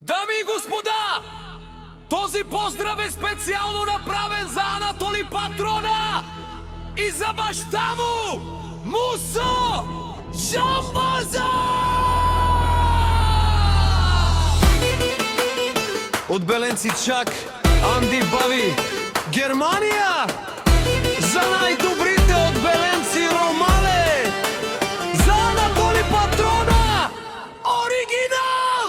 Дами и господа, този поздрав е специално направен за Анатоли Патрона и за баща му, Мусо Жамбаза! Од Беленци чак, Анди Бави, Германија! За најдобрите од Беленци Ромале! За Анатоли Патрона! Оригинал!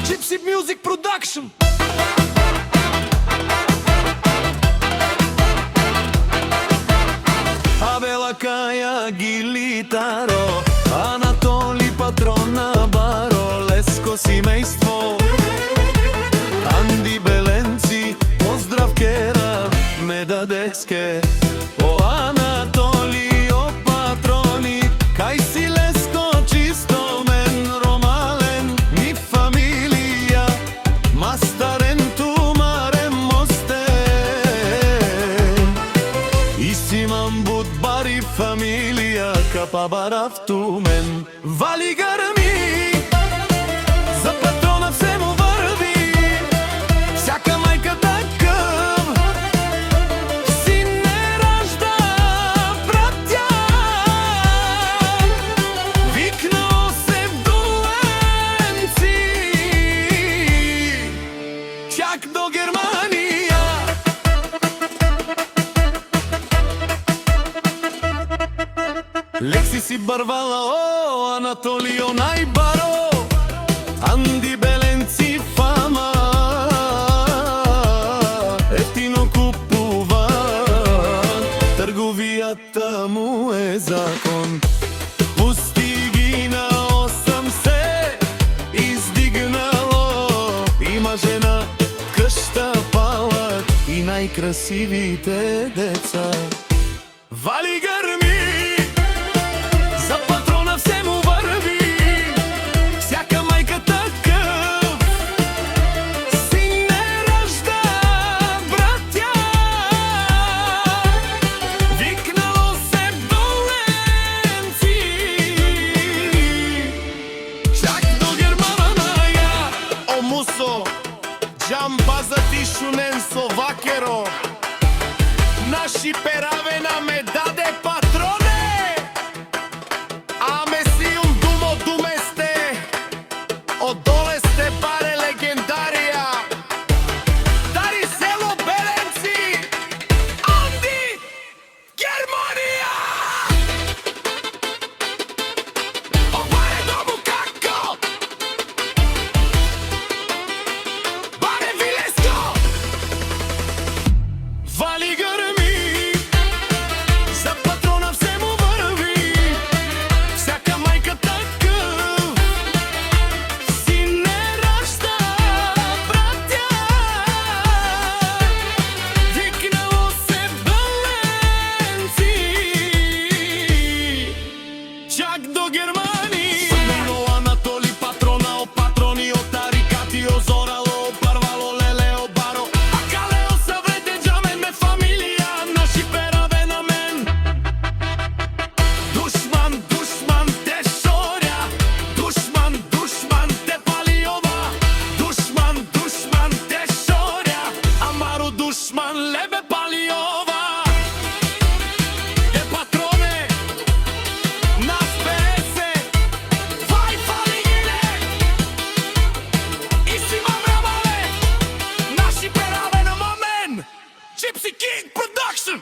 Gypsy Music Production! Abela Kaja Gilitaro, Anatoli Patrona Baro, Lesko семејство, Анди Беленци, поздрав кера, Медадеске, о Анатоли, о Патрони, кај си Леско чисто мен Ромален, ми фамилија, мастарен тумарен мосте, Исимам Будбари фамилија, капа барав тумен, вали гарми. За патрона все му върви, всяка майка такъв син не ражда, братя. Викнало се в Доленци, чак до Германия. Лекси си барвала, о, Анатолио најбаро, Анди Беленци фама, ефтино купува, трговијата му е закон. Пусти ги на 8 се издигнало, има жена, къща, палат и најкрасивите деца. Вали гърми! За патрона все му върви, всяка майка такъв син не ражда, братя. Викнало се в Доленци, чак до Германија. О Мусо Жамбаза ти шунен со вакеро, наши перавена ме даде патроне. Аме си думо думесте, одоле сте баре легендарија. Дари село Беленци, Анди, Германија. О, баре дому како? Баре Вилеско! Вали гърми, за патрона все му върви, всяка майка такъв син не ражда, братя. Викнало се в Беленци, чак до Германија. Съднало Анатоли Патрона, о патрони, о тарикати, о зорало, о парвало, леле, о баро, а калео съврете джамен ме фамилија, наши пераве на мен. Душман, душман те шоря, душман, душман те пали ова, душман, душман те шоря, амаро душман лебе пали ова. Е патроне, нас 50, вај фали гиле, и си мам рамале, наши пераве на мамен, Gypsy King Production.